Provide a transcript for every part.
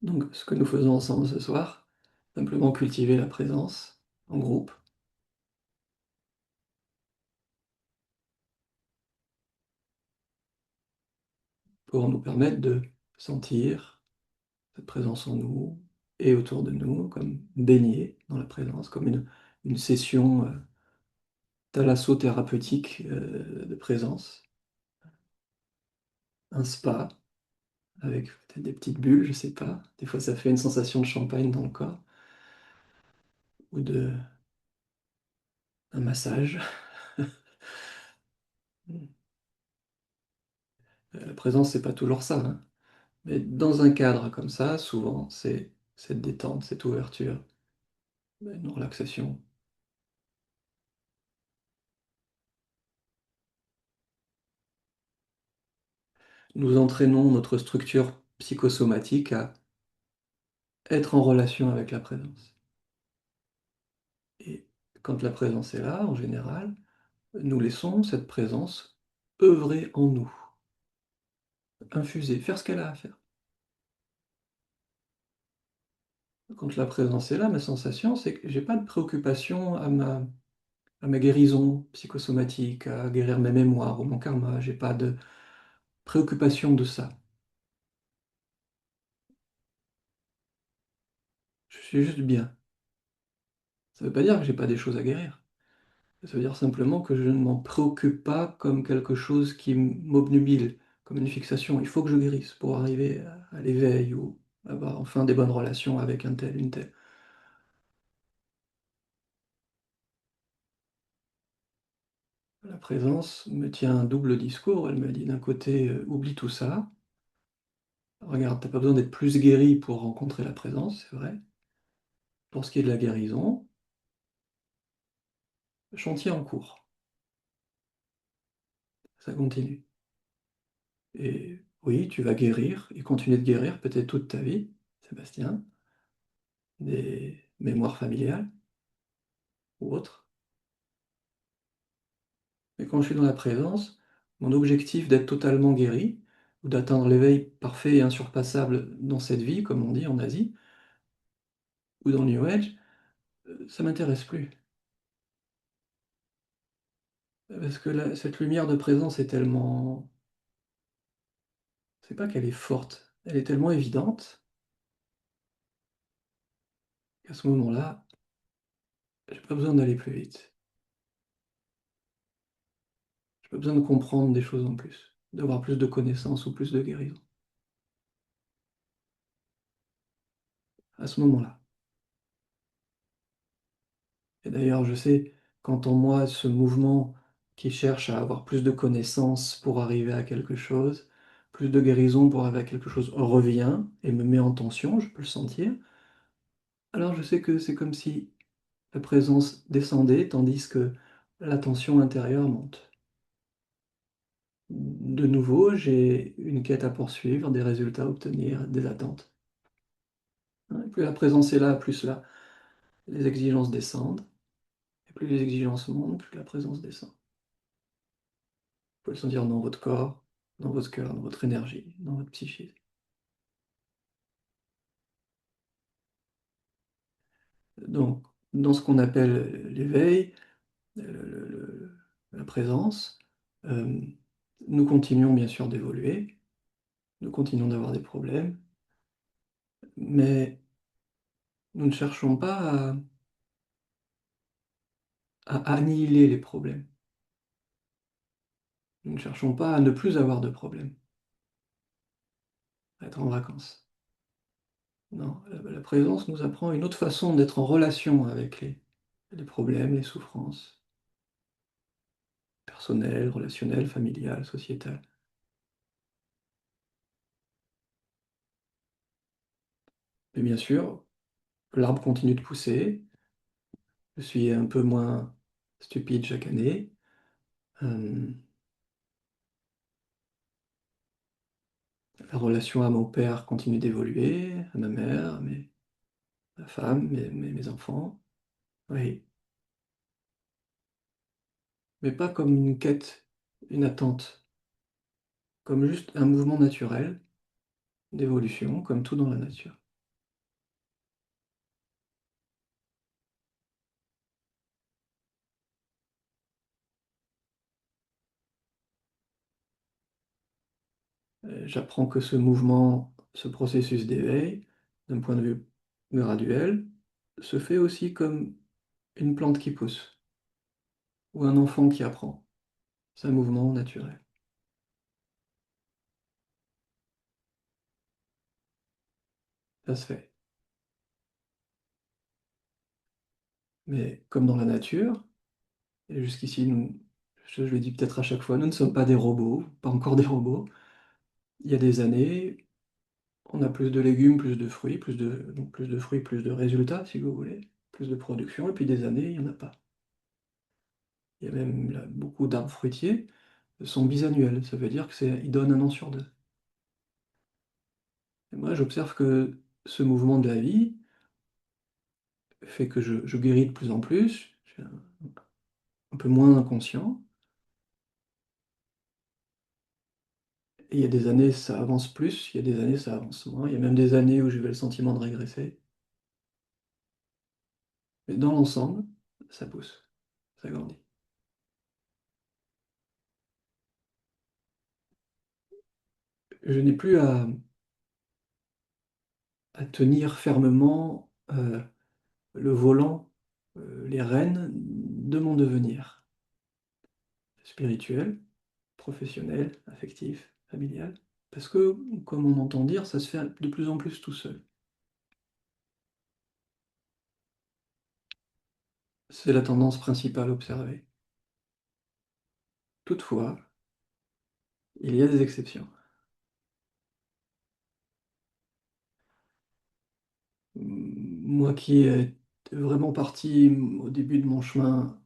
Donc, ce que nous faisons ensemble ce soir, simplement cultiver la présence en groupe pour nous permettre de sentir cette présence en nous et autour de nous, comme baigner dans la présence, comme une session thalassothérapeutique de présence, un spa avec peut-être des petites bulles, je sais pas. Des fois, ça fait une sensation de champagne dans le corps ou un massage. La présence, c'est pas toujours ça, hein. Mais dans un cadre comme ça, souvent, c'est cette détente, cette ouverture, une relaxation. Nous entraînons notre structure psychosomatique à être en relation avec la présence. Et quand la présence est là, en général, nous laissons cette présence œuvrer en nous, infuser, faire ce qu'elle a à faire. Quand la présence est là, ma sensation, c'est que j'ai pas de préoccupation à ma guérison psychosomatique, à guérir mes mémoires ou mon karma. J'ai pas de préoccupation de ça. Je suis juste bien. Ça veut pas dire que j'ai pas des choses à guérir. Ça veut dire simplement que je ne m'en préoccupe pas comme quelque chose qui m'obnubile, comme une fixation. Il faut que je guérisse pour arriver à l'éveil ou avoir enfin des bonnes relations avec un tel, une telle. La présence me tient un double discours. Elle me dit d'un côté, oublie tout ça. Regarde, t'as pas besoin d'être plus guéri pour rencontrer la présence, c'est vrai. Pour ce qui est de la guérison, chantier en cours. Ça continue. Et oui, tu vas guérir et continuer de guérir peut-être toute ta vie, Sébastien, des mémoires familiales ou autres. Mais quand je suis dans la présence, mon objectif d'être totalement guéri, ou d'atteindre l'éveil parfait et insurpassable dans cette vie, comme on dit en Asie, ou dans le New Age, ça m'intéresse plus. Parce que cette lumière de présence est tellement... C'est pas qu'elle est forte, elle est tellement évidente qu'à ce moment-là, j'ai pas besoin d'aller plus vite. J'ai pas besoin de comprendre des choses en plus, d'avoir plus de connaissances ou plus de guérison. À ce moment-là. Et d'ailleurs, je sais, quand en moi ce mouvement qui cherche à avoir plus de connaissances pour arriver à quelque chose, plus de guérison pour arriver à quelque chose, revient et me met en tension, je peux le sentir, alors je sais que c'est comme si la présence descendait tandis que la tension intérieure monte. De nouveau, j'ai une quête à poursuivre, des résultats à obtenir, des attentes. Hein, et plus la présence est là, plus les exigences descendent, et plus les exigences montent, plus la présence descend. Vous pouvez le sentir dans votre corps, dans votre cœur, dans votre énergie, dans votre psychisme. Donc, dans ce qu'on appelle l'éveil, la présence, euh, nous continuons bien sûr d'évoluer, nous continuons d'avoir des problèmes, mais nous ne cherchons pas à annihiler les problèmes. Nous ne cherchons pas à ne plus avoir de problèmes, à être en vacances. Non, la présence nous apprend une autre façon d'être en relation avec les problèmes, les souffrances personnelles, relationnelles, familiales, sociétales. Mais bien sûr, l'arbre continue de pousser, je suis un peu moins stupide chaque année. Euh, la relation à mon père continue d'évoluer, à ma mère, ma femme, mes enfants. Oui, mais pas comme une quête, une attente, comme juste un mouvement naturel d'évolution, comme tout dans la nature. J'apprends que ce mouvement, ce processus d'éveil, d'un point de vue graduel, se fait aussi comme une plante qui pousse ou un enfant qui apprend. C'est un mouvement naturel. Ça se fait. Mais comme dans la nature, et jusqu'ici, je le dis peut-être à chaque fois, nous ne sommes pas des robots, pas encore des robots. Il y a des années, on a plus de légumes, plus de fruits, donc plus de fruits, plus de résultats, si vous voulez, plus de production, et puis des années, il n'y en a pas. Il y a même là, beaucoup d'arbres fruitiers sont bisannuels, ça veut dire qu'ils donnent un an sur deux. Et moi, j'observe que ce mouvement de la vie fait que je guéris de plus en plus, je suis un peu moins inconscient, et il y a des années, ça avance plus, il y a des années, ça avance moins, il y a même des années où j'ai eu le sentiment de régresser. Mais dans l'ensemble, ça pousse, ça grandit. Je n'ai plus à tenir fermement le volant, les rênes de mon devenir spirituel, professionnel, affectif, familial. Parce que, comme on entend dire, ça se fait de plus en plus tout seul. C'est la tendance principale observée. Toutefois, il y a des exceptions. Moi qui est vraiment parti au début de mon chemin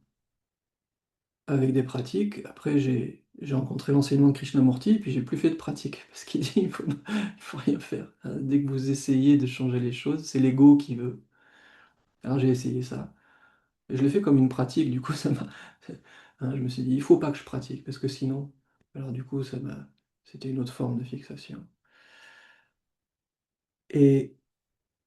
avec des pratiques, après j'ai rencontré l'enseignement de Krishnamurti, puis j'ai plus fait de pratique, parce qu'il dit il faut rien faire. Hein. Dès que vous essayez de changer les choses, c'est l'ego qui veut. Alors j'ai essayé ça. Et je l'ai fait comme une pratique, du coup ça m'a... Hein, je me suis dit, il faut pas que je pratique, parce que sinon... Alors du coup, ça m'a... C'était une autre forme de fixation. Et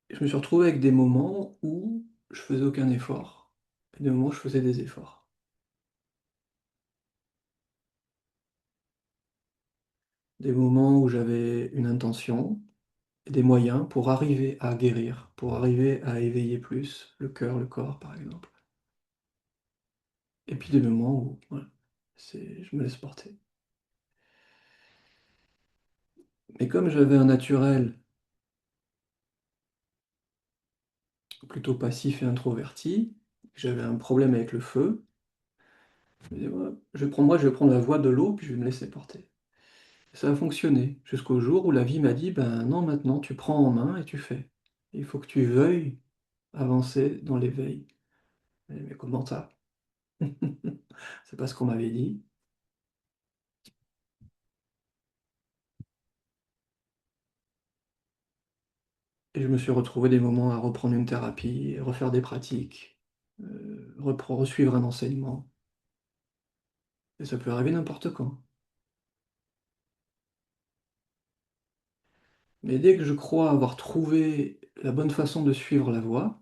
je me suis retrouvé avec des moments où je faisais aucun effort, et des moments où je faisais des efforts. Des moments où j'avais une intention et des moyens pour arriver à guérir, pour arriver à éveiller plus le cœur, le corps, par exemple. Et puis des moments où voilà, je me laisse porter. Mais comme j'avais un naturel plutôt passif et introverti, j'avais un problème avec le feu, je me disais, ouais, je vais prendre la voie de l'eau, puis je vais me laisser porter. Et ça a fonctionné, jusqu'au jour où la vie m'a dit, ben non, maintenant tu prends en main et tu fais. Il faut que tu veuilles avancer dans l'éveil. Mais comment ça? C'est pas ce qu'on m'avait dit. Et je me suis retrouvé des moments à reprendre une thérapie, refaire des pratiques, suivre un enseignement. Et ça peut arriver n'importe quand. Mais dès que je crois avoir trouvé la bonne façon de suivre la voie,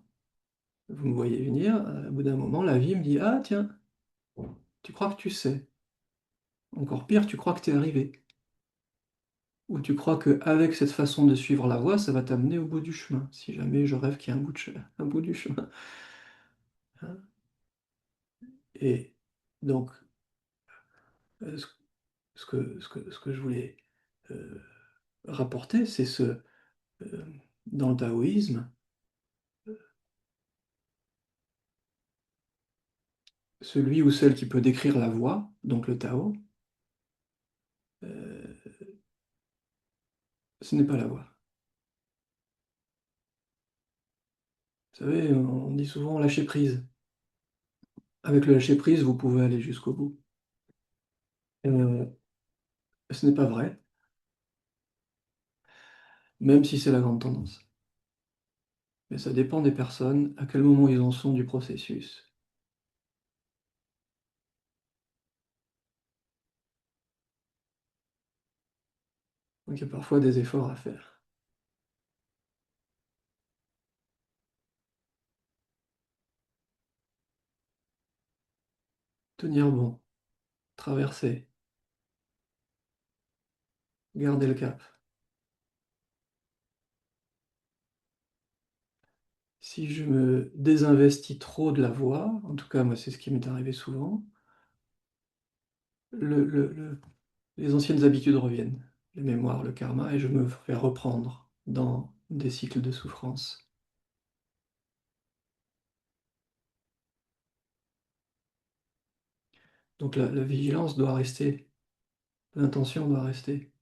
vous me voyez venir, au bout d'un moment, la vie me dit: «Ah tiens, tu crois que tu sais. Encore pire, tu crois que tu es arrivé. Ou tu crois qu'avec cette façon de suivre la voie, ça va t'amener au bout du chemin, si jamais je rêve qu'il y a un bout du chemin». Hein. Et donc, ce ce que je voulais, heu, rapporter, c'est dans le taoïsme, celui ou celle qui peut décrire la voie, donc le Tao, heu, ce n'est pas la voie. Vous savez, on dit souvent lâcher prise. Avec le lâcher prise, vous pouvez aller jusqu'au bout. Ce n'est pas vrai, même si c'est la grande tendance. Mais ça dépend des personnes, à quel moment ils en sont du processus. Donc il y a parfois des efforts à faire. Tenir bon, traverser. garder le cap. Si je me désinvestis trop de la voie, en tout cas moi c'est ce qui m'est arrivé souvent, les anciennes habitudes reviennent, les mémoires, le karma, et je me fais reprendre dans des cycles de souffrance. Donc la vigilance doit rester, l'intention doit rester.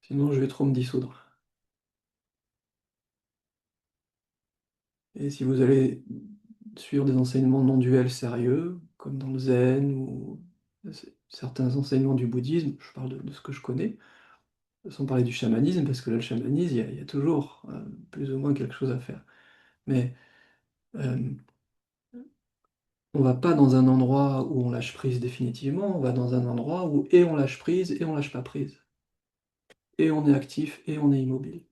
Sinon je vais trop me dissoudre. Et si vous allez suivre des enseignements non duels sérieux, comme dans le zen ou certains enseignements du bouddhisme, je parle de ce que je connais, sans parler du chamanisme, parce que là, le chamanisme, il y a toujours plus ou moins quelque chose à faire. Mais euh, on va pas dans un endroit où on lâche prise définitivement, on va dans un endroit où et on lâche prise et on lâche pas prise. Et on est actif et on est immobile.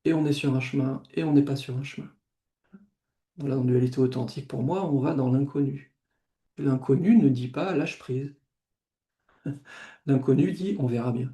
Et on est sur un chemin et on n'est pas sur un chemin. Voilà, en dualité authentique, pour moi, on va dans l'inconnu. Et l'inconnu ne dit pas lâche prise. L'inconnu dit on verra bien.